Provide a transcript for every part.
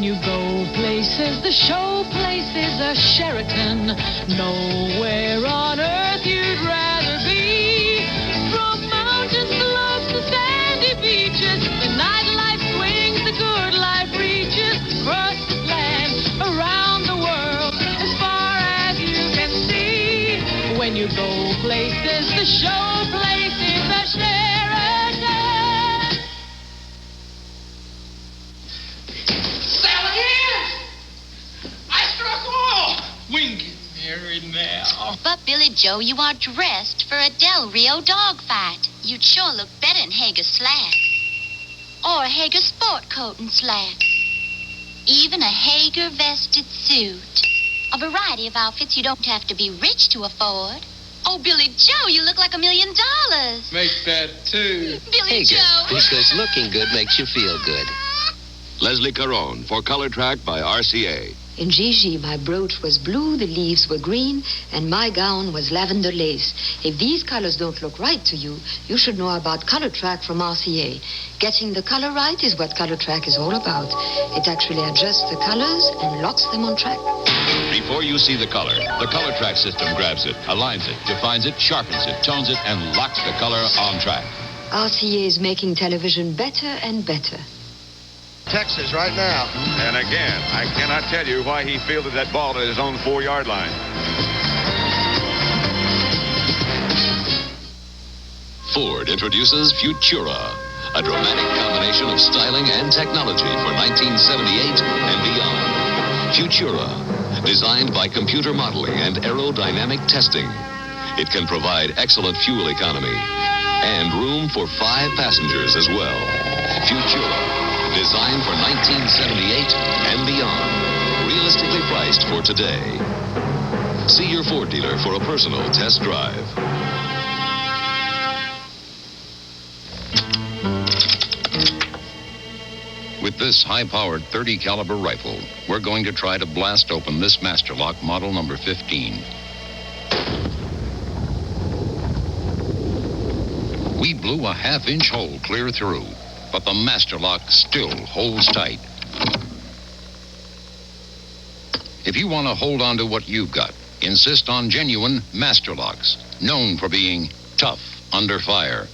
When you go places, the show places are Sheraton. Nowhere on earth you'd rather be. From mountain slopes to sandy beaches, the nightlife swings, the good life reaches. Across this land, around the world, as far as you can see. When you go places, the show places are Sheraton. Sally here! I struck oil! We can get married now. But, Billy Joe, you are dressed for a Del Rio dog fight. You'd sure look better in Hager's slacks. Or a Hager sport coat and slacks. Even a Hager vested suit. A variety of outfits you don't have to be rich to afford. Oh, Billy Joe, you look like $1 million. Make that two. Billy Hager, Joe. because looking good makes you feel good. Leslie Caron for Color Track by RCA. In Gigi, my brooch was blue, the leaves were green, and my gown was lavender lace. If these colors don't look right to you, you should know about Color Track from RCA. Getting the color right is what Color Track is all about. It actually adjusts the colors and locks them on track. Before you see the Color Track system grabs it, aligns it, defines it, sharpens it, tones it, and locks the color on track. RCA is making television better and better. Texas right now. And again, I cannot tell you why he fielded that ball at his own 4-yard line. Ford introduces Futura, a dramatic combination of styling and technology for 1978 and beyond. Futura, designed by computer modeling and aerodynamic testing. It can provide excellent fuel economy and room for 5 passengers as well. Futura, designed for 1978 and beyond. Realistically priced for today. See your Ford dealer for a personal test drive. With this high-powered .30 caliber rifle, we're going to try to blast open this Master Lock model number 15. We blew a half-inch hole clear through, but the Master Lock still holds tight. If you want to hold on to what you've got, insist on genuine Master Locks, known for being tough under fire.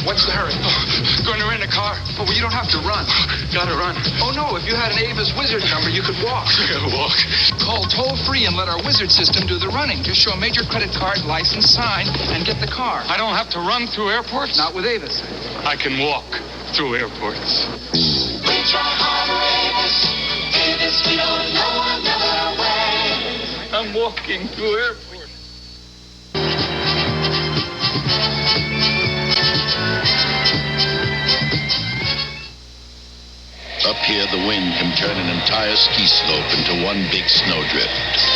What's the hurry? Going to rent a car. Oh, well, you don't have to run. Gotta run. Oh, no, if you had an Avis Wizard number, you could walk. Walk? Call toll-free and let our Wizard system do the running. Just show a major credit card, license, sign, and get the car. I don't have to run through airports? Not with Avis. I can walk through airports. We try harder, Avis. Avis, we don't know another way. I'm walking through airports. Up here, the wind can turn an entire ski slope into one big snowdrift.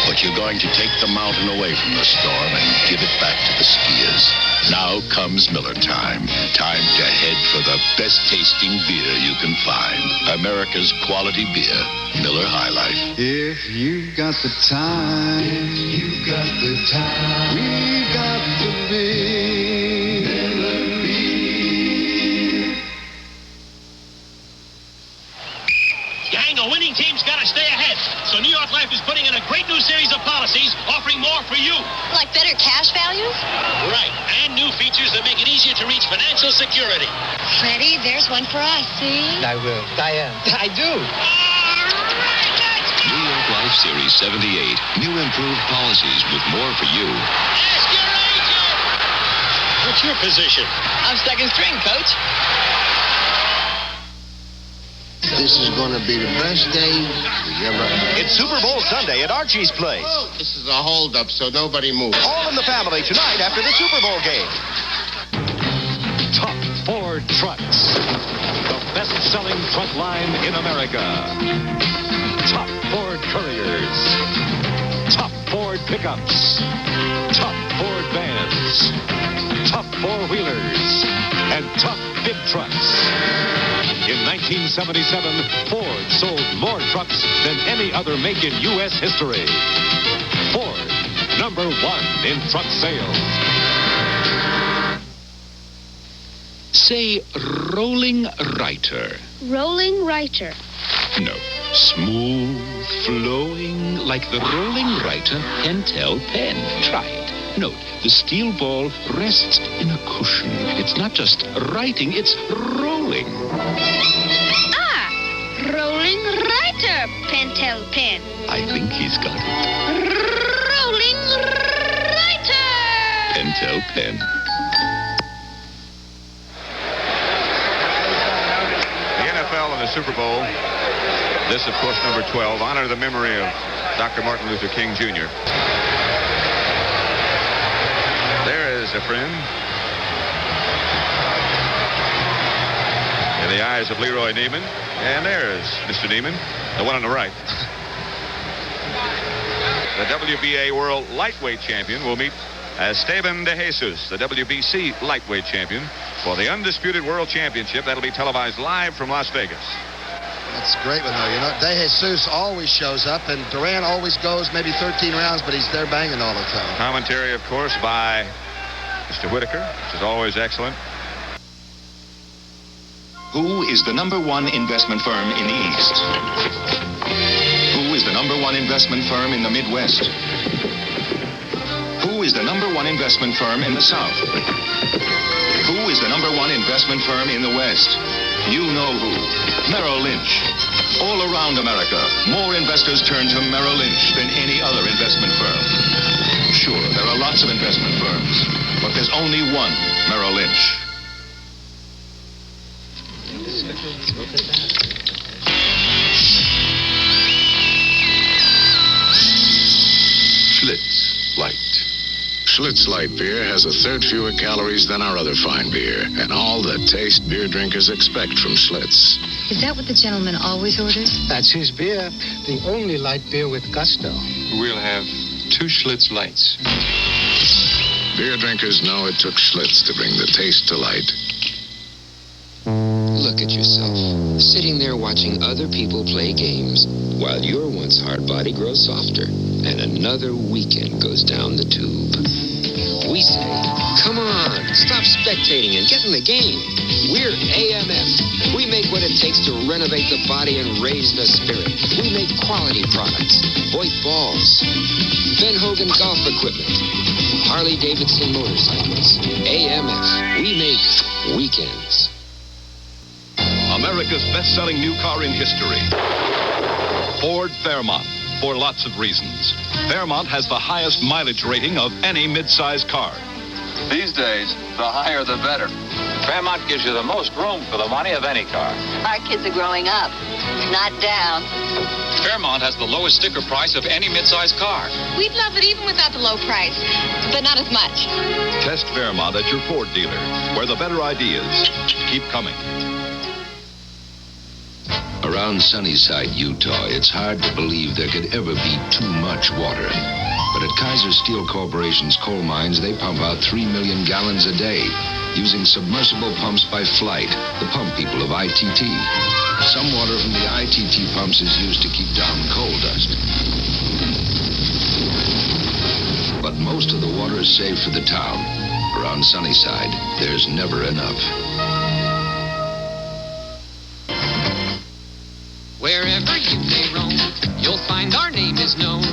But you're going to take the mountain away from the storm and give it back to the skiers. Now comes Miller time. Time to head for the best tasting beer you can find. America's quality beer, Miller High Life. If you got the time, you got the time. We got the beer. Miller beer. Gang, a winning team's got to stay ahead. So New York Life is putting in a great new series of policies offering more for you. Like better cash values? Right. And new features that make it easier to reach financial security. Freddie, there's one for us, see? I will. Diane, I do. New York Life Series 78. New improved policies with more for you. Ask your agent. What's your position? I'm second string, coach. This is going to be the best day we ever had. It's Super Bowl Sunday at Archie's Place. This is a holdup, so nobody moves. All in the family tonight after the Super Bowl game. Top Ford trucks. The best-selling truck line in America. Top Ford Couriers. Top Ford pickups. Top Ford vans. Top four-wheelers. And top big trucks. In 1977, Ford sold more trucks than any other make in U.S. history. Ford, #1 in truck sales. Say rolling writer. Rolling writer. No. Smooth, flowing, like the rolling writer Pentel pen. Try it. Note, the steel ball rests in a cushion. It's not just writing, it's rolling. Ah! Rolling writer Pentel pen. I think he's got it. Rolling writer! Pentel pen. The NFL and the Super Bowl. This, of course, number 12. Honor the memory of Dr. Martin Luther King, Jr. There is a friend. In the eyes of Leroy Neiman. And there's Mr. Neiman, the one on the right. The WBA World Lightweight Champion will meet Esteban de Jesus, the WBC Lightweight Champion, for the Undisputed World Championship. That'll be televised live from Las Vegas. That's great one, though. You know, De Jesus always shows up, and Duran always goes maybe 13 rounds, but he's there banging all the time. Commentary, of course, by Mr. Whitaker, which is always excellent. Who is the #1 investment firm in the East? Who is the #1 investment firm in the Midwest? Who is the #1 investment firm in the South? Who is the #1 investment firm in the West? You know who. Merrill Lynch. All around America, more investors turn to Merrill Lynch than any other investment firm. Sure, there are lots of investment firms, but there's only one Merrill Lynch. Schlitz Light. Schlitz Light beer has a third fewer calories than our other fine beer, and all the taste beer drinkers expect from Schlitz. Is that what the gentleman always orders? That's his beer. The only light beer with gusto. We'll have 2 Schlitz Lights. Beer drinkers know it took Schlitz to bring the taste to light. Look at yourself, sitting there watching other people play games, while your once hard body grows softer, and another weekend goes down the tube. We say, come on, stop spectating and get in the game. We're AMF. We make what it takes to renovate the body and raise the spirit. We make quality products, Voight balls, Ben Hogan golf equipment, Harley-Davidson motorcycles. AMF. We make weekends. America's best-selling new car in history. Ford Fairmont, for lots of reasons. Fairmont has the highest mileage rating of any mid-size car. These days, the higher the better. Fairmont gives you the most room for the money of any car. Our kids are growing up, not down. Fairmont has the lowest sticker price of any mid-size car. We'd love it even without the low price, but not as much. Test Fairmont at your Ford dealer, where the better ideas keep coming. Around Sunnyside, Utah, it's hard to believe there could ever be too much water. But at Kaiser Steel Corporation's coal mines, they pump out 3 million gallons a day, using submersible pumps by Flight, the pump people of ITT. Some water from the ITT pumps is used to keep down coal dust. But most of the water is saved for the town. Around Sunnyside, there's never enough. Wherever you may roam, you'll find our name is known.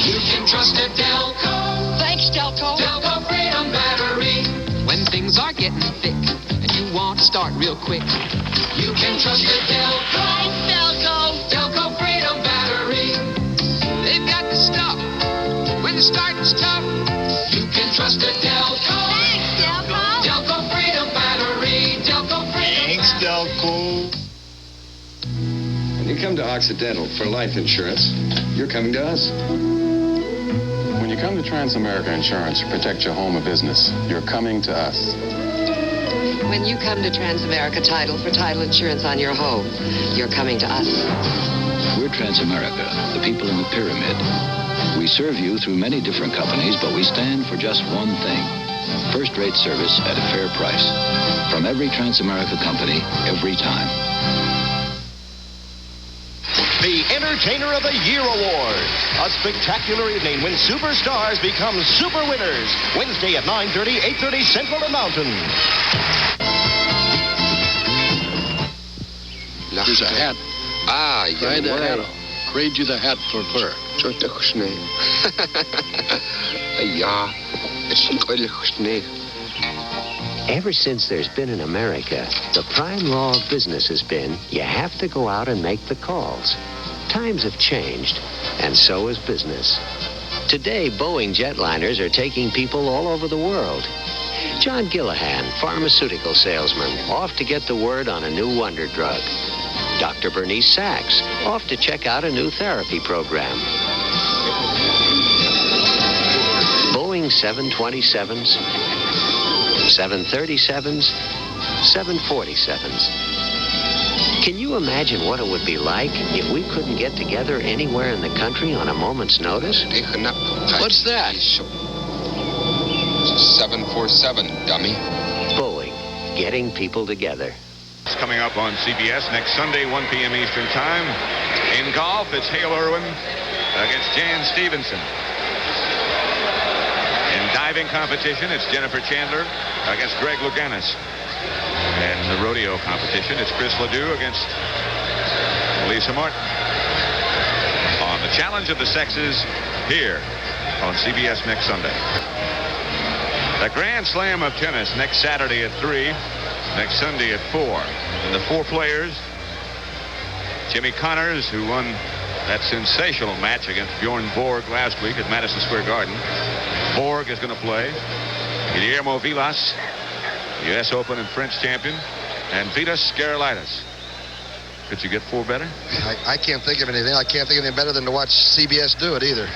You can trust a Delco. Thanks, Delco. Delco Freedom Battery. When things are getting thick and you want to start real quick, you can trust a Delco. Thanks, Delco. Delco Freedom Battery. They've got the stuff when the starting's tough. You can trust a Delco. Thanks, Delco. Delco Freedom Battery. Delco Freedom. Thanks, Delco. When you come to Occidental for life insurance, you're coming to us. When you come to Transamerica Insurance to protect your home or business, you're coming to us. When you come to Transamerica Title for title insurance on your home, you're coming to us. We're Transamerica, the people in the pyramid. We serve you through many different companies, but we stand for just one thing. First-rate service at a fair price. From every Transamerica company, every time. The Entertainer of the Year Award. A spectacular evening when superstars become super winners. Wednesday at 9:30, 8:30 Central and Mountain. There's a hat. Try the hat. Grade you the hat for fur. Ever since there's been in America, the prime law of business has been you have to go out and make the calls. Times have changed, and so has business. Today, Boeing jetliners are taking people all over the world. John Gillahan, pharmaceutical salesman, off to get the word on a new wonder drug. Dr. Bernice Sachs, off to check out a new therapy program. Boeing 727s, 737s, 747s. Can you imagine what it would be like if we couldn't get together anywhere in the country on a moment's notice? What's that? 747, dummy. Boeing, getting people together. It's coming up on CBS next Sunday, 1 p.m. Eastern Time. In golf, it's Hale Irwin against Jan Stevenson. In diving competition, it's Jennifer Chandler against Greg Louganis. And in the rodeo competition, it's Chris Ledoux against Lisa Martin. On the Challenge of the Sexes here on CBS next Sunday. The Grand Slam of Tennis next Saturday at 3, next Sunday at 4. And the four players, Jimmy Connors, who won that sensational match against Bjorn Borg last week at Madison Square Garden. Borg is going to play. Guillermo Vilas, U.S. Open and French champion, and Vitas Skarolaitis. Could you get four better? I can't think of anything. I can't think of anything better than to watch CBS do it either.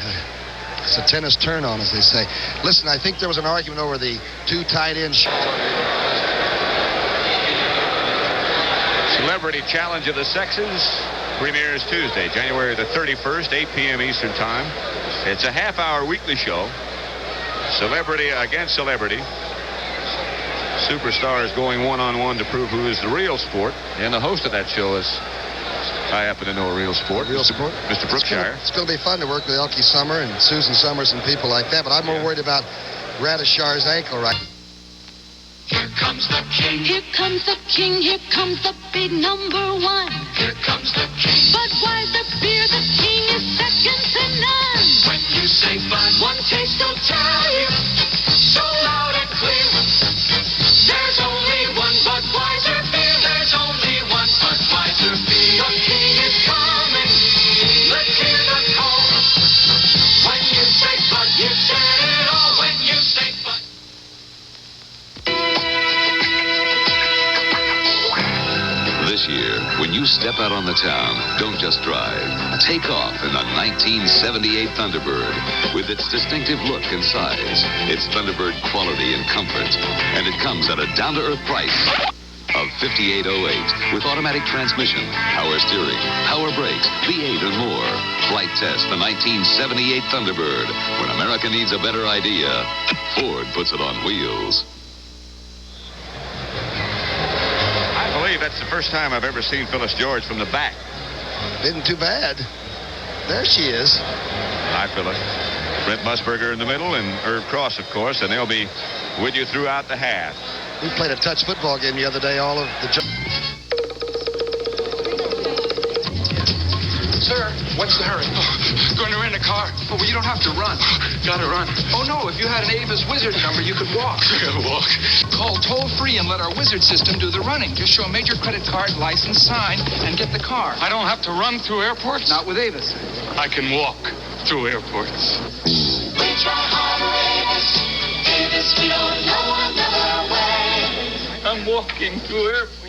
It's a tennis turn on, as they say. Listen, I think there was an argument over the two tight ends. Celebrity Challenge of the Sexes premieres Tuesday, January the 31st, 8 p.m. Eastern Time. It's a half-hour weekly show. Celebrity against celebrity. Superstars going one-on-one to prove who is the real sport. And the host of that show is, I happen to know a real sport. Mr. Brookshire. It's going to be fun to work with Elkie Summer and Susan Summers and people like that, but I'm more worried about Gradishar's ankle right. Here comes the king. Here comes the king. Here comes the big number one. Here comes the king. Budweiser beer, the king is second to none. When you say Bud, one taste will tell you so loud and clear. There's only one Budweiser beer. There's only one Budweiser beer. The king is coming. Let's hear the call. When you say Bud, you said it all. When you say Bud. This year, when you step out on the town, don't just drive. Take off in the 1978 Thunderbird. With its distinctive look and size, its Thunderbird quality and comfort. And it comes at a down-to-earth price of $58.08 with automatic transmission, power steering, power brakes, V8 and more. Flight test the 1978 Thunderbird. When America needs a better idea, Ford puts it on wheels. That's the first time I've ever seen Phyllis George from the back. Isn't too bad. There she is. Hi, Phyllis. Brent Musburger in the middle and Herb Cross, of course, and they'll be with you throughout the half. We played a touch football game the other day, all of the... Sir, what's the hurry? Going to rent a car. Oh, well, you don't have to run. Gotta run. Oh, no, if you had an Avis Wizard number, you could walk. Walk? Call toll-free and let our Wizard system do the running. Just show a major credit card, license, sign, and get the car. I don't have to run through airports? Not with Avis. I can walk through airports. We try hard, Avis. Avis, we don't know another way. I'm walking through airports.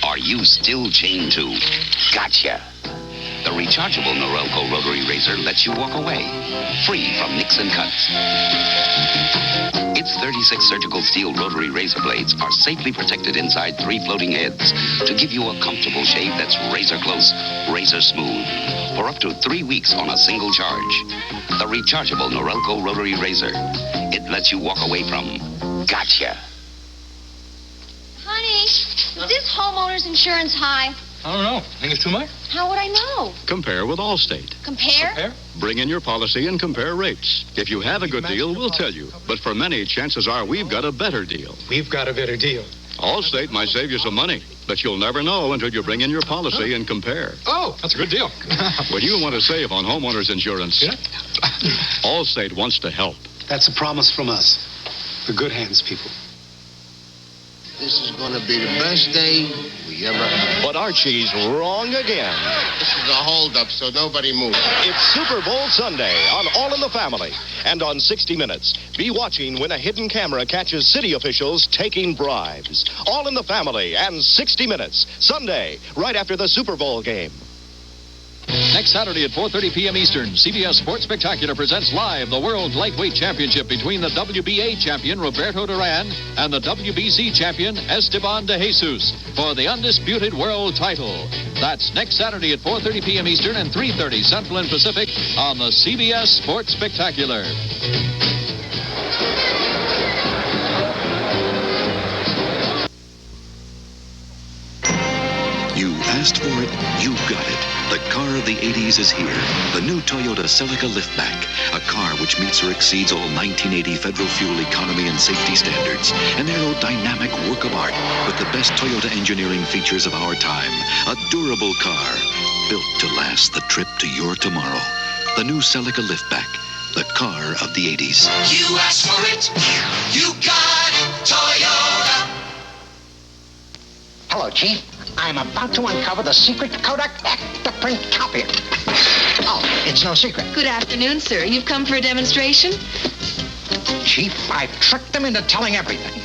Are you still chained to? Gotcha. The rechargeable Norelco rotary razor lets you walk away, free from nicks and cuts. Its 36 surgical steel rotary razor blades are safely protected inside 3 floating heads to give you a comfortable shave that's razor close, razor smooth, for up to 3 weeks on a single charge. The rechargeable Norelco rotary razor. It lets you walk away from gotcha. Honey, is this homeowner's insurance high? I don't know. Think it's too much? How would I know? Compare with Allstate. Compare? Bring in your policy and compare rates. If you have a good deal, we'll tell you. But for many, chances are we've got a better deal. We've got a better deal. Allstate might save you some money, but you'll never know until you bring in your policy and compare. Oh, that's a good deal. When you want to save on homeowners insurance, Allstate wants to help. That's a promise from us. The good hands people. This is going to be the best day we ever had. But Archie's wrong again. This is a holdup, so nobody moves. It's Super Bowl Sunday on All in the Family. And on 60 Minutes, be watching when a hidden camera catches city officials taking bribes. All in the Family and 60 Minutes, Sunday, right after the Super Bowl game. Next Saturday at 4:30 p.m. Eastern, CBS Sports Spectacular presents live the World Lightweight Championship between the WBA champion Roberto Duran and the WBC champion Esteban de Jesus for the undisputed world title. That's next Saturday at 4:30 p.m. Eastern and 3:30 Central and Pacific on the CBS Sports Spectacular. You asked for it, you got it. The car of the 80s is here. The new Toyota Celica Liftback. A car which meets or exceeds all 1980 federal fuel economy and safety standards. An aerodynamic work of art with the best Toyota engineering features of our time. A durable car built to last the trip to your tomorrow. The new Celica Liftback. The car of the 80s. You asked for it, you got it, Toyota. Hello, Chief. I'm about to uncover the secret Kodak Ectoprint copier. Oh, it's no secret. Good afternoon, sir. You've come for a demonstration? Chief, I've tricked them into telling everything.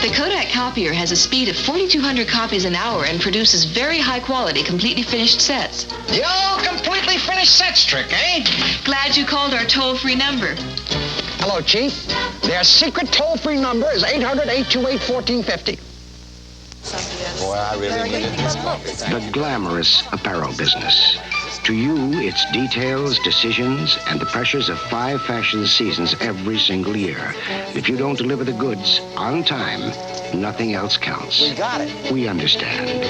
The Kodak copier has a speed of 4,200 copies an hour and produces very high quality, completely finished sets. The old completely finished sets trick, eh? Glad you called our toll-free number. Hello, Chief. Their secret toll-free number is 800-828-1450. Boy, I really needed this coffee. The glamorous apparel business. To you, it's details, decisions, and the pressures of 5 fashion seasons every single year. If you don't deliver the goods on time, nothing else counts. We got it. We understand.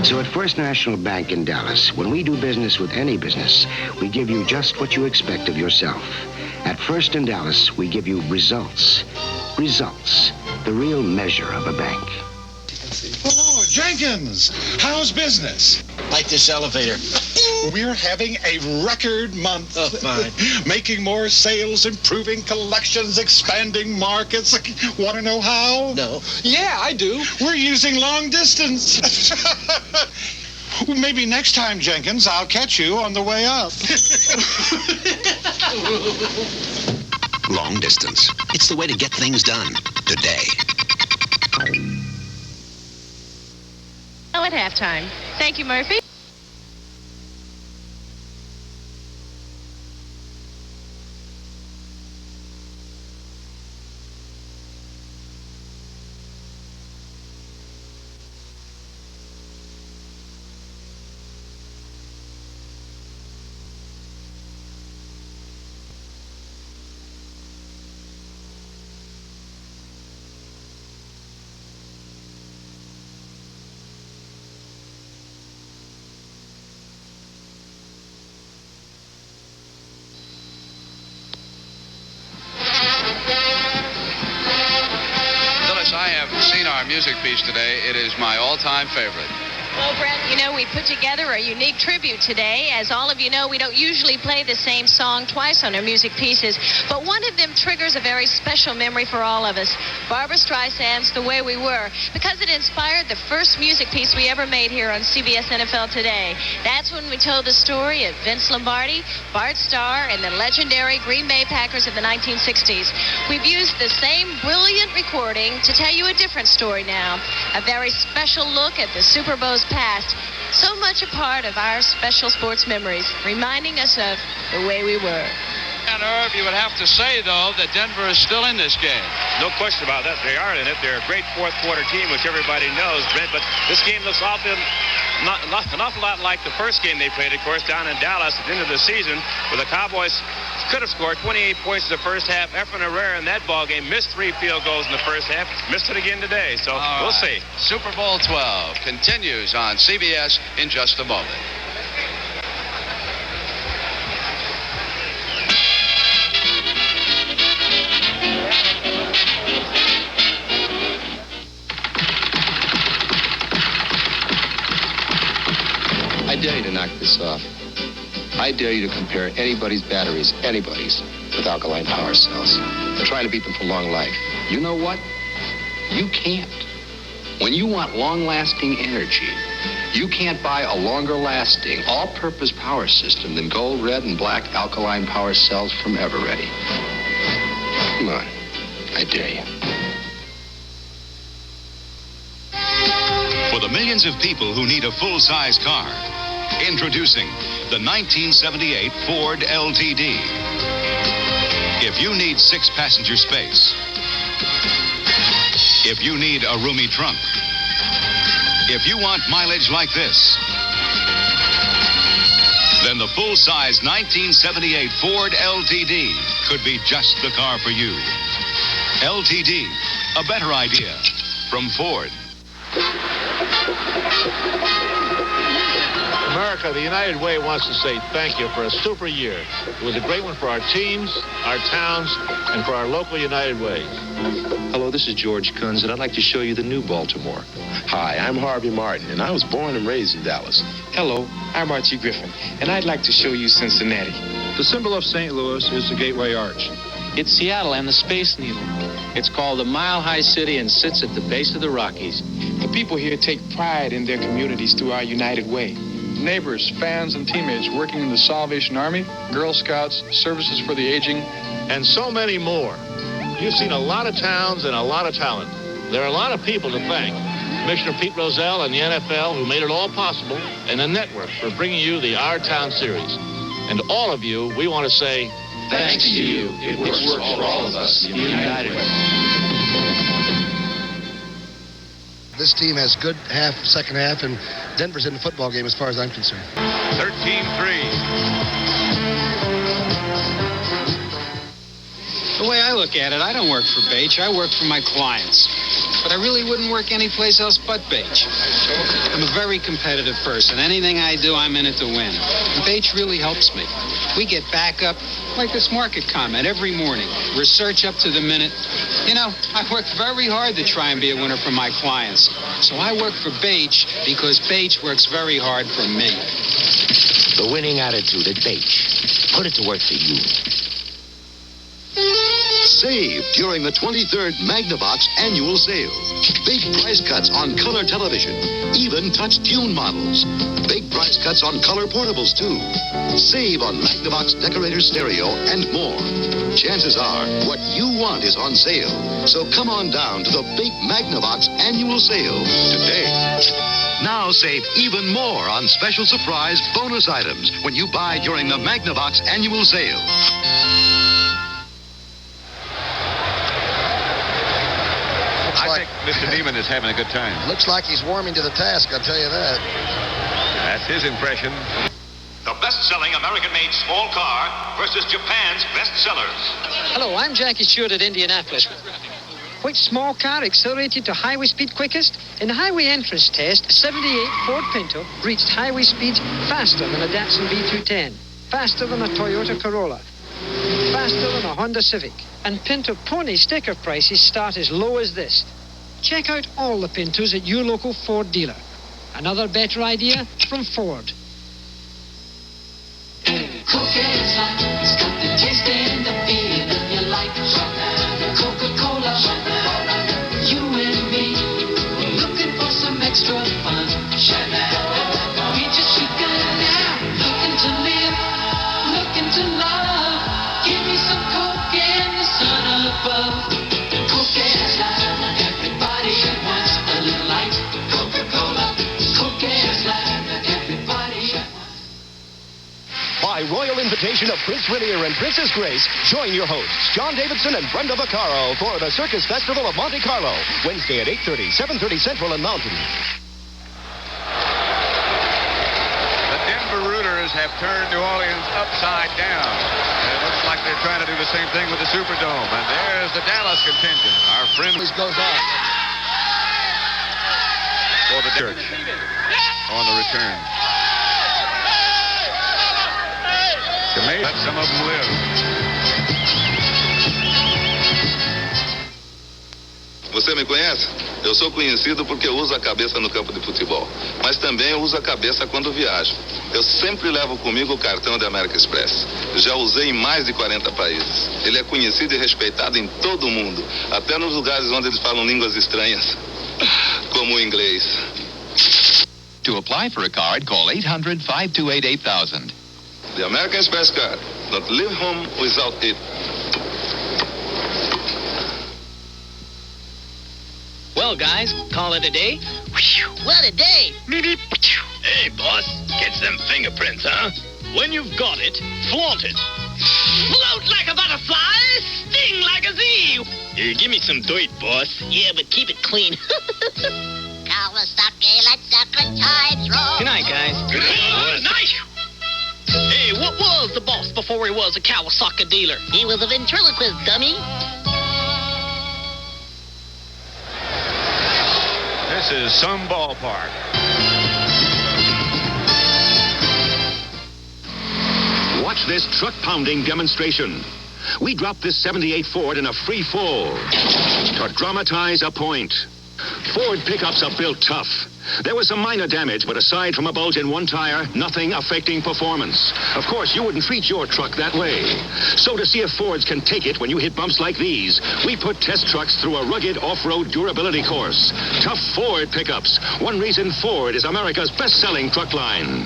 So at First National Bank in Dallas, when we do business with any business, we give you just what you expect of yourself. At First in Dallas, we give you results. Results. The real measure of a bank. Oh, Jenkins, how's business? Like this elevator. We're having a record month. Oh, fine. Making more sales, improving collections, expanding markets. Want to know how? No. Yeah, I do. We're using long distance. Maybe next time, Jenkins, I'll catch you on the way up. Long distance. It's the way to get things done today. At halftime. Thank you, Murphy. I have seen our music piece today. It is my all-time favorite. Well, Brett, you know, we put together a unique tribute today. As all of you know, we don't usually play the same song twice on our music pieces, but one of them triggers a very special memory for all of us. Barbra Streisand's The Way We Were, because it inspired the first music piece we ever made here on CBS NFL Today. That's when we told the story of Vince Lombardi, Bart Starr, and the legendary Green Bay Packers of the 1960s. We've used the same brilliant recording to tell you a different story now. A very special look at the Super Bowl's years past. So much a part of our special sports memories, reminding us of the way we were. And Irv, you would have to say, though, that Denver is still in this game. No question about that. They are in it. They're a great fourth quarter team, which everybody knows, Brent. But this game looks an awful lot like the first game they played, of course, down in Dallas at the end of the season, where the Cowboys could have scored 28 points in the first half. Efren Herrera in that ball game missed 3 field goals in the first half. Missed it again today. So we'll see. Super Bowl 12 continues on CBS in just a moment. I dare you to knock this off. I dare you to compare anybody's batteries, with alkaline power cells. They're trying to beat them for long life. You know what? You can't. When you want long-lasting energy, you can't buy a longer-lasting, all-purpose power system than gold, red, and black alkaline power cells from Everready. Come on. I dare you. For the millions of people who need a full-size car, introducing the 1978 Ford LTD. If you need 6-passenger space, if you need a roomy trunk, if you want mileage like this, then the full-size 1978 Ford LTD could be just the car for you. LTD, a better idea from Ford. America, the United Way wants to say thank you for a super year. It was a great one for our teams, our towns, and for our local United Ways. Hello, this is George Kunz, and I'd like to show you the new Baltimore. Hi, I'm Harvey Martin, and I was born and raised in Dallas. Hello, I'm Archie Griffin, and I'd like to show you Cincinnati. The symbol of St. Louis is the Gateway Arch. It's Seattle and the Space Needle. It's called the Mile High City and sits at the base of the Rockies. The people here take pride in their communities through our United Way. Neighbors, fans, and teammates working in the Salvation Army, Girl Scouts, Services for the Aging, and so many more. You've seen a lot of towns and a lot of talent. There are a lot of people to thank. Commissioner Pete Rozelle and the NFL, who made it all possible, and the network for bringing you the Our Town series. And all of you, we want to say, thanks to you. It works for all of us. United Way. This team has good second half, and Denver's in the football game as far as I'm concerned. 13-3. The way I look at it, I don't work for Bache. I work for my clients. But I really wouldn't work anyplace else but Bache. I'm a very competitive person. Anything I do, I'm in it to win. And Bache really helps me. We get backup, like this market comment, every morning. Research up to the minute. You know, I work very hard to try and be a winner for my clients. So I work for Bache because Bache works very hard for me. The winning attitude at Bache. Put it to work for you. Save during the 23rd Magnavox annual sale. Big price cuts on color television, even touch tune models. Big price cuts on color portables, too. Save on Magnavox Decorator Stereo and more. Chances are what you want is on sale. So come on down to the big Magnavox annual sale today. Now save even more on special surprise bonus items when you buy during the Magnavox annual sale. I think Mr. Neiman is having a good time. Looks like he's warming to the task, I'll tell you that. That's his impression. The best-selling American-made small car versus Japan's best-sellers. Hello, I'm Jackie Stewart at Indianapolis. Which small car accelerated to highway speed quickest? In the highway entrance test, a 78 Ford Pinto reached highway speeds faster than a Datsun V210, faster than a Toyota Corolla, faster than a Honda Civic. And Pinto Pony sticker prices start as low as this. Check out all the Pintos at your local Ford dealer. Another better idea from Ford. Cocaine's hot, it's got the taste and the feeling you like. Coca-Cola, you and me, looking for some extra fun. We just sugar now, looking to live, looking to love. Give me some Coke and the sun above. Cocaine's hot, everybody wants a little light. Coca-Cola, Cocaine. invitation of Prince Rainier and Princess Grace, join your hosts, John Davidson and Brenda Vaccaro, for the Circus Festival of Monte Carlo, Wednesday at 8:30, 7:30 Central and Mountain. The Denver Rooters have turned New Orleans upside down. It looks like they're trying to do the same thing with the Superdome. And there's the Dallas contingent. Our friend goes on for the church on the return. To let some of them live. Você me conhece? Eu sou conhecido porque eu uso a cabeça no campo de futebol. Mas também eu uso a cabeça quando viajo. Eu sempre levo comigo o cartão da American Express. Já usei em mais de 40 países. Ele é conhecido e respeitado em todo o mundo. Até nos lugares onde eles falam línguas estranhas. Como o inglês. To apply for a card, call 800-528-8000. The American Express card. Don't leave home without it. Well, guys, call it a day. What a day! Hey, boss, get some fingerprints, huh? When you've got it, flaunt it. Float like a butterfly, sting like a bee. Give me some dirt, boss. Yeah, but keep it clean. Kawasaki, let's suck a tides roll. Good night, guys. Good night. Hey, what was the boss before he was a Kawasaki dealer? He was a ventriloquist, dummy. This is some ballpark. Watch this truck-pounding demonstration. We dropped this 78 Ford in a free fall to dramatize a point. Ford pickups are built tough. There was some minor damage, but aside from a bulge in one tire, nothing affecting performance. Of course, you wouldn't treat your truck that way. So to see if Fords can take it when you hit bumps like these, we put test trucks through a rugged off-road durability course. Tough Ford pickups. One reason Ford is America's best-selling truck line.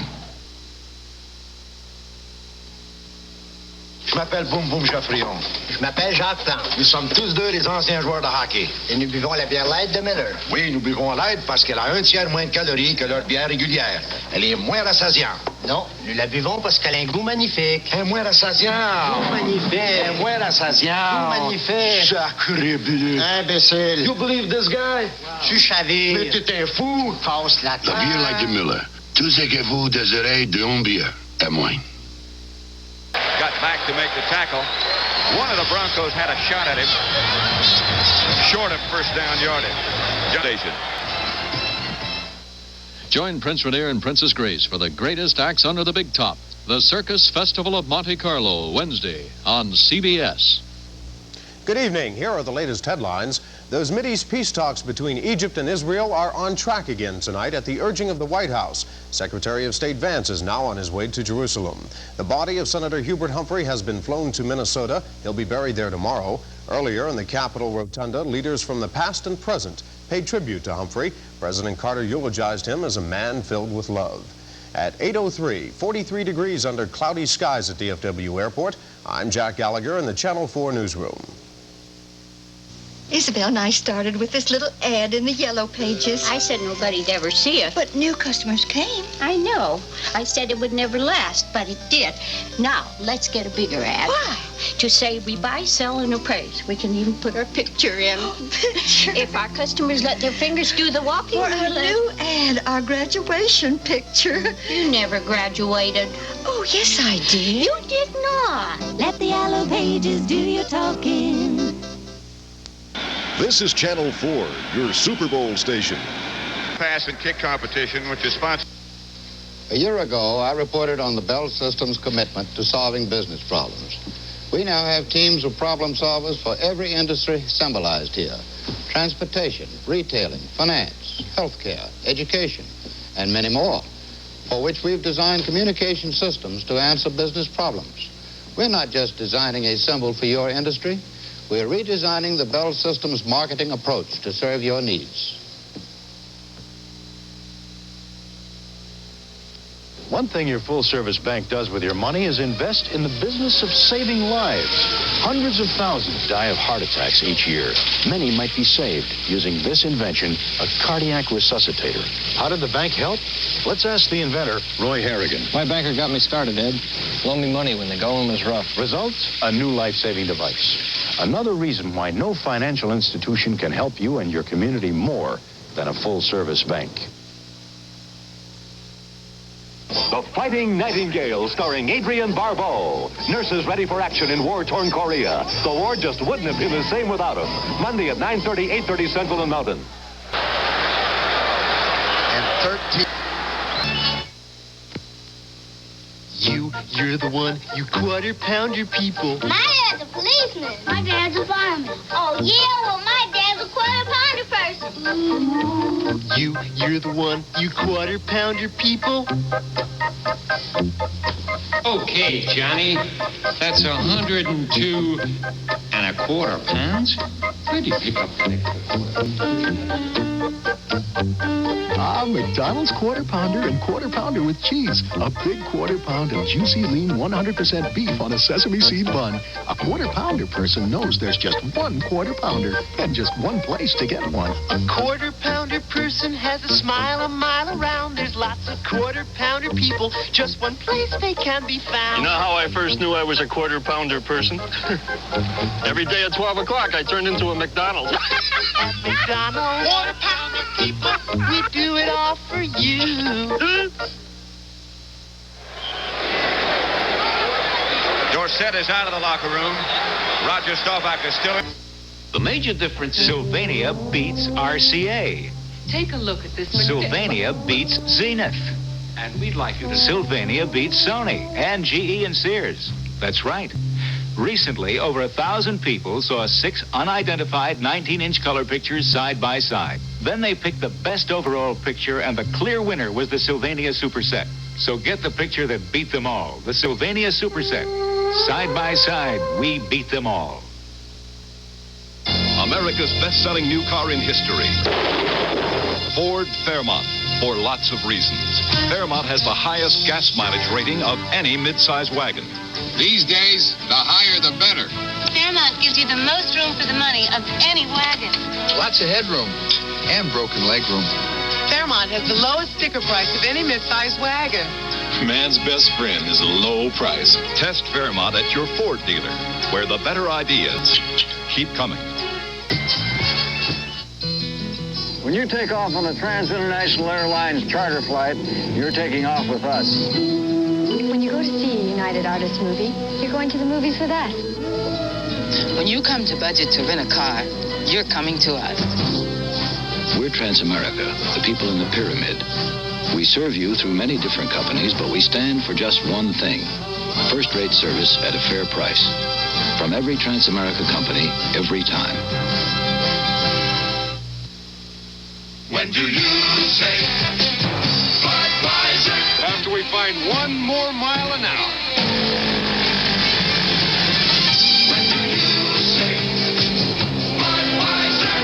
Je m'appelle Boum Boum Geoffrion. Je m'appelle Jacques Plante. Nous sommes tous deux des anciens joueurs de hockey. Et nous buvons la bière light de Miller. Oui, nous buvons light parce qu'elle a 1/3 moins de calories que leur bière régulière. Elle est moins rassasiante. Non, nous la buvons parce qu'elle a un goût magnifique. Elle est moins rassasiante. Goût magnifique. Elle est moins rassasiante. Goût magnifique. Sacré bleu. Imbécile. You believe this guy? Je suis chavé. Mais t'es un fou. Passe la terre. La bière light de Miller. Tout ce que vous désirez d'une bière, et moins. Got back to make the tackle. One of the Broncos had a shot at him. Short of first down yardage. Join Prince Rainier and Princess Grace for the greatest acts under the big top. The Circus Festival of Monte Carlo, Wednesday on CBS. Good evening. Here are the latest headlines. Those Mideast peace talks between Egypt and Israel are on track again tonight at the urging of the White House. Secretary of State Vance is now on his way to Jerusalem. The body of Senator Hubert Humphrey has been flown to Minnesota. He'll be buried there tomorrow. Earlier in the Capitol Rotunda, leaders from the past and present paid tribute to Humphrey. President Carter eulogized him as a man filled with love. At 8:03, 43 degrees under cloudy skies at DFW Airport. I'm Jack Gallagher in the Channel 4 newsroom. Isabel and I started with this little ad in the yellow pages. I said nobody'd ever see it. But new customers came. I know. I said it would never last, but it did. Now, let's get a bigger ad. Why? To say we buy, sell, and appraise. We can even put our picture in. Picture? If our customers let their fingers do the walking. Or our new ad, our graduation picture. You never graduated. Oh, yes, I did. You did not. Let the yellow pages do your talking. This is Channel 4, your Super Bowl station. Pass and kick competition, which is sponsored. A year ago, I reported on the Bell System's commitment to solving business problems. We now have teams of problem solvers for every industry symbolized here. Transportation, retailing, finance, healthcare, education, and many more, for which we've designed communication systems to answer business problems. We're not just designing a symbol for your industry. We're redesigning the Bell System's marketing approach to serve your needs. One thing your full-service bank does with your money is invest in the business of saving lives. Hundreds of thousands die of heart attacks each year. Many might be saved using this invention, a cardiac resuscitator. How did the bank help? Let's ask the inventor, Roy Harrigan. My banker got me started, Ed. Loaned me money when the going was rough. Results? A new life-saving device. Another reason why no financial institution can help you and your community more than a full-service bank. The Fighting Nightingale, starring Adrienne Barbeau. Nurses ready for action in war-torn Korea. The war just wouldn't have been the same without him. Monday at 9:30, 8:30 Central and Mountain. And 13. You're the one, you quarter-pounder people. My dad's a policeman. My dad's a fireman. Oh, yeah, well, my dad's a quarter-pounder person. You're the one, you quarter-pounder people. Okay, Johnny. That's 102 1/4 pounds. Where'd you pick up that McDonald's Quarter Pounder and Quarter Pounder with cheese. A big quarter pound of juicy, lean, 100% beef on a sesame seed bun. A quarter pounder person knows there's just one quarter pounder and just one place to get one. A quarter-pounder person has a smile a mile around. There's lots of quarter-pounder people. Just one place they can be found. You know how I first knew I was a quarter-pounder person? Every day at 12 o'clock, I turned into a McDonald's. At McDonald's, quarter-pounder people, we do it all for you. Dorsett is out of the locker room. Roger Staubach is still in. The major difference is Sylvania beats RCA. Take a look at this. Sylvania beats Zenith. And we'd like you to... Sylvania beats Sony and GE and Sears. That's right. Recently, over 1,000 people saw 6 unidentified 19-inch color pictures side by side. Then they picked the best overall picture, and the clear winner was the Sylvania Superset. So get the picture that beat them all. The Sylvania Superset. Side by side, we beat them all. America's best-selling new car in history. Ford Fairmont, for lots of reasons. Fairmont has the highest gas mileage rating of any midsize wagon. These days, the higher the better. Fairmont gives you the most room for the money of any wagon. Lots of headroom and broken leg room. Fairmont has the lowest sticker price of any mid-size wagon. Man's best friend is a low price. Test Fairmont at your Ford dealer, where the better ideas keep coming. When you take off on a Trans-International Airlines charter flight, you're taking off with us. When you go to see a United Artists movie, you're going to the movies with us. When you come to budget to rent a car, you're coming to us. We're Transamerica, the people in the pyramid. We serve you through many different companies, but we stand for just one thing: first-rate service at a fair price. From every Transamerica company, every time. When do you say Budweiser? After we find one more mile an hour. When do you say Budweiser?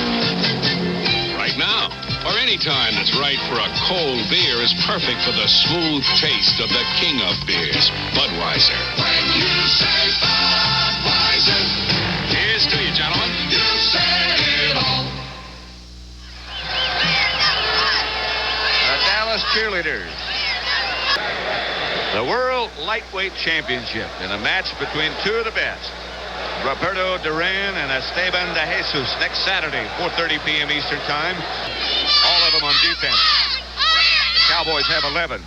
Right now, or any time that's right for a cold beer is perfect for the smooth taste of the king of beers, Budweiser. When you say Budweiser, Here's to you, gentlemen. you said it all. The Dallas Cheerleaders. The World Lightweight Championship in a match between two of the best. Roberto Duran and Esteban de Jesus next Saturday, 4:30 p.m. Eastern Time. All of them on defense. Cowboys have 11.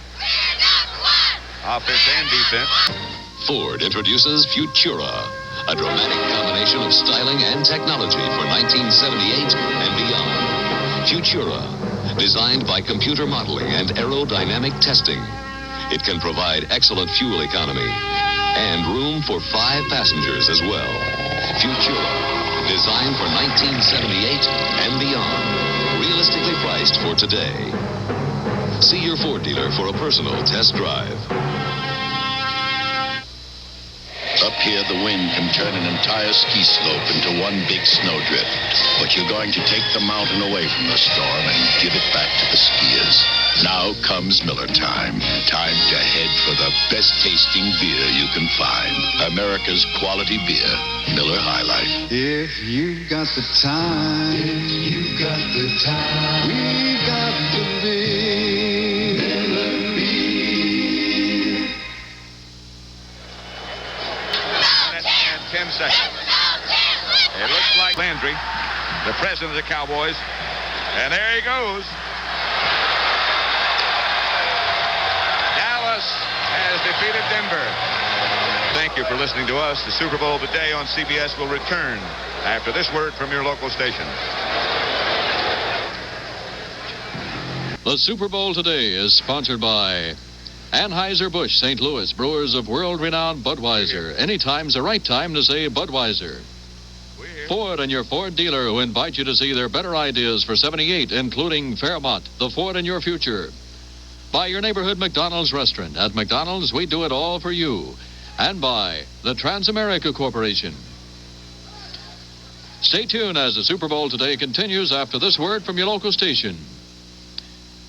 Offense and defense. Ford introduces Futura, a dramatic combination of styling and technology for 1978 and beyond. Futura, designed by computer modeling and aerodynamic testing. It can provide excellent fuel economy and room for 5 passengers as well. Futura, designed for 1978 and beyond. Realistically priced for today. See your Ford dealer for a personal test drive. The Here, the wind can turn an entire ski slope into one big snowdrift. But you're going to take the mountain away from the storm and give it back to the skiers. Now comes Miller time. Time to head for the best tasting beer you can find. America's quality beer, Miller High Life. If you've got the time, You got the time. we've got the beer. Miller beer. 10 seconds. It looks like Landry, the president of the Cowboys. And there he goes. Dallas has defeated Denver. Thank you for listening to us. The Super Bowl today on CBS will return after this word from your local station. The Super Bowl today is sponsored by Anheuser-Busch St. Louis, brewers of world-renowned Budweiser. Anytime's the right time to say Budweiser. Ford and your Ford dealer who invite you to see their better ideas for 78, including Fairmont, the Ford in your future. By your neighborhood McDonald's restaurant. At McDonald's, we do it all for you. And by the Transamerica Corporation. Stay tuned as the Super Bowl today continues after this word from your local station.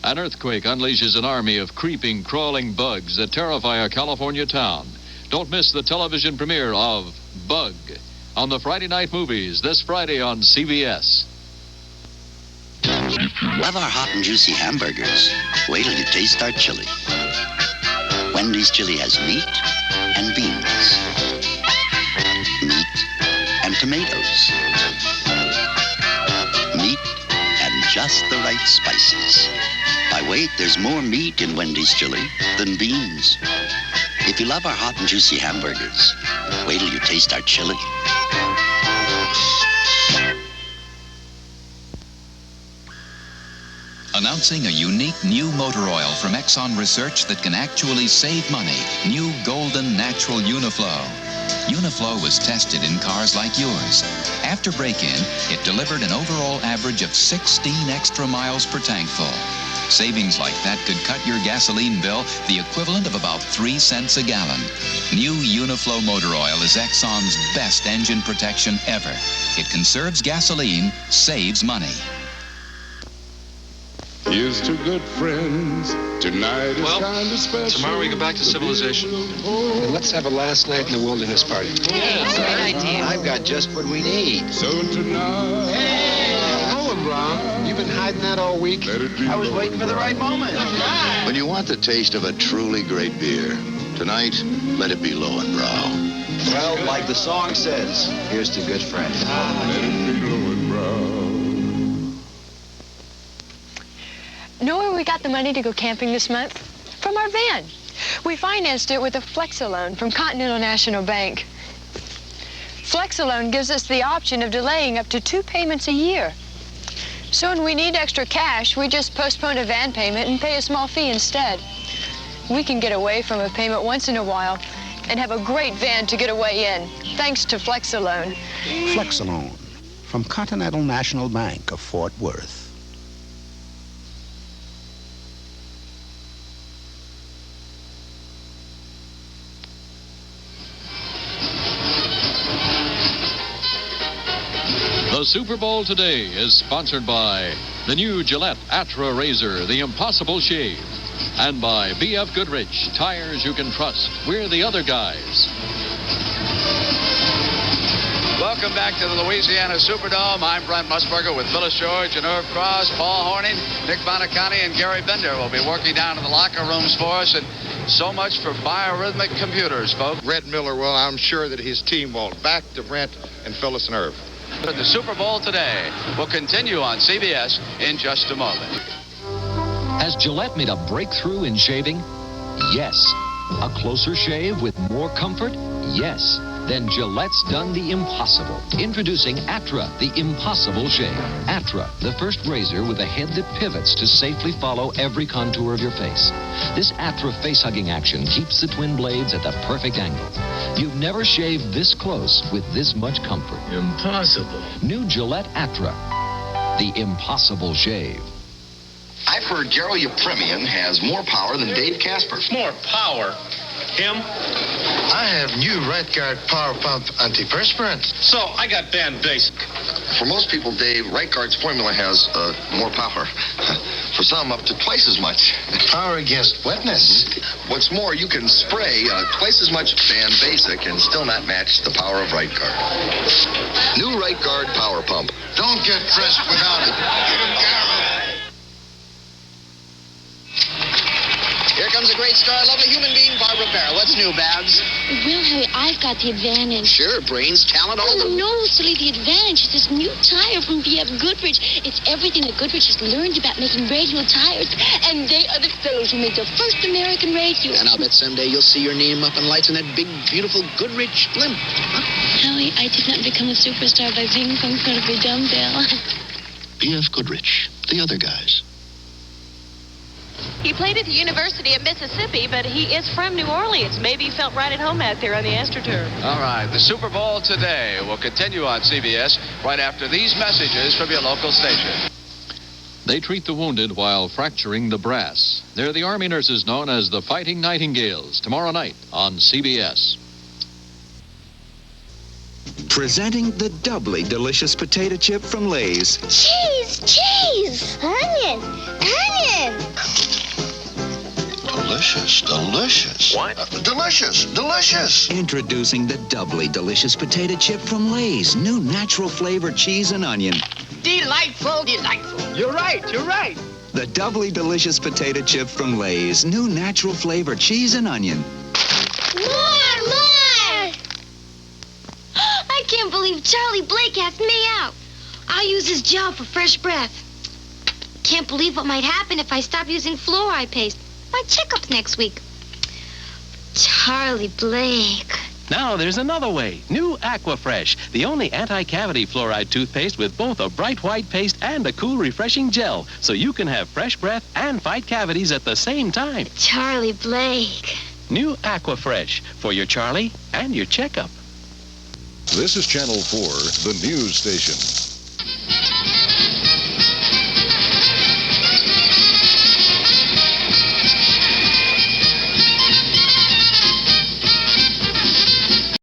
An earthquake unleashes an army of creeping, crawling bugs that terrify a California town. Don't miss the television premiere of Bug on the Friday night movies this Friday on CBS. Love our hot and juicy hamburgers. Wait till you taste our chili. Wendy's chili has meat and beans. Meat and tomatoes. Meat and just the right spices. Wait, there's more meat in Wendy's chili than beans. If you love our hot and juicy hamburgers, wait till you taste our chili. Announcing a unique new motor oil from Exxon Research that can actually save money. New Golden Natural Uniflow. Uniflow was tested in cars like yours. After break-in, it delivered an overall average of 16 extra miles per tank full. Savings like that could cut your gasoline bill the equivalent of about 3 cents a gallon. New Uniflow motor oil is Exxon's best engine protection ever. It conserves gasoline, saves money. Here's to good friends. Tonight is kind of special. Tomorrow we go back to civilization. And let's have a last night in the wilderness party. Hey, great idea. I've got just what we need. So tonight. Hello, Brown. You've been hiding that all week. I was waiting for the right moment. When you want the taste of a truly great beer, tonight, let it be Lowenbrow. Well, like the song says, here's to good friends. Let it be Lowenbrow. Know where we got the money to go camping this month? From our van. We financed it with a Flex-A-Loan from Continental National Bank. Flex-A-Loan gives us the option of delaying up to 2 payments a year. So when we need extra cash, we just postpone a van payment and pay a small fee instead. We can get away from a payment once in a while and have a great van to get away in, thanks to Flex-A-Loan. Flex-A-Loan from Continental National Bank of Fort Worth. The Super Bowl today is sponsored by the new Gillette Atra Razor, the Impossible Shave, and by B.F. Goodrich, tires you can trust. We're the other guys. Welcome back to the Louisiana Superdome. I'm Brent Musburger with Phyllis George and Irv Cross, Paul Horning, Nick Bonacani, and Gary Bender will be working down in the locker rooms for us. And so much for biorhythmic computers, folks. Red Miller will. I'm sure that his team won't. Back to Brent and Phyllis and Irv. The Super Bowl today will continue on CBS in just a moment. Has Gillette made a breakthrough in shaving? Yes. A closer shave with more comfort? Yes. Then Gillette's done the impossible. Introducing Atra, the Impossible Shave. Atra, the first razor with a head that pivots to safely follow every contour of your face. This Atra face-hugging action keeps the twin blades at the perfect angle. You've never shaved this close with this much comfort. Impossible. New Gillette Atra, the Impossible Shave. I've heard Garo Yepremian has more power than Dave Casper. More power? Him? I have new Right Guard Power Pump Antiperspirant. So, I got banned basic. For most people, Dave, Right Guard's formula has more power. For some, up to twice as much. Power against wetness. What's more, you can spray twice as much Ban Basic and still not match the power of Right Guard. New Right Guard Power Pump. Don't get dressed without it. Here comes a great star, lovely human being, Barbara Barra. What's new, Babs? Well, Harry, I've got the advantage. Sure, brains, talent, all Oh, no, silly, the advantage is this new tire from B.F. Goodrich. It's everything that Goodrich has learned about making radio tires. And they are the fellows who made the first American radio. And I'll bet someday you'll see your name up in lights on that big, beautiful Goodrich blimp. Huh? Howie, I did not become a superstar by being from front of a dumbbell. B.F. Goodrich, the other guys. He played at the University of Mississippi, but he is from New Orleans. Maybe he felt right at home out there on the AstroTurf. All right, the Super Bowl today will continue on CBS right after these messages from your local station. They treat the wounded while fracturing the brass. They're the Army nurses known as the Fighting Nightingales. Tomorrow night on CBS. Presenting the doubly delicious potato chip from Lay's. Cheese! Cheese! Onion! Onion! Delicious, delicious. What? Delicious, delicious. Introducing the doubly delicious potato chip from Lay's. New natural flavor cheese and onion. Delightful, delightful. You're right, you're right. The doubly delicious potato chip from Lay's. New natural flavor cheese and onion. More! More! I can't believe Charlie Blake asked me out. I'll use his gel for fresh breath. Can't believe what might happen if I stop using fluoride paste. My checkup next week. Charlie Blake. Now there's another way. New Aquafresh, the only anti-cavity fluoride toothpaste with both a bright white paste and a cool, refreshing gel, so you can have fresh breath and fight cavities at the same time. Charlie Blake. New Aquafresh for your Charlie and your checkup. This is Channel 4, the news station.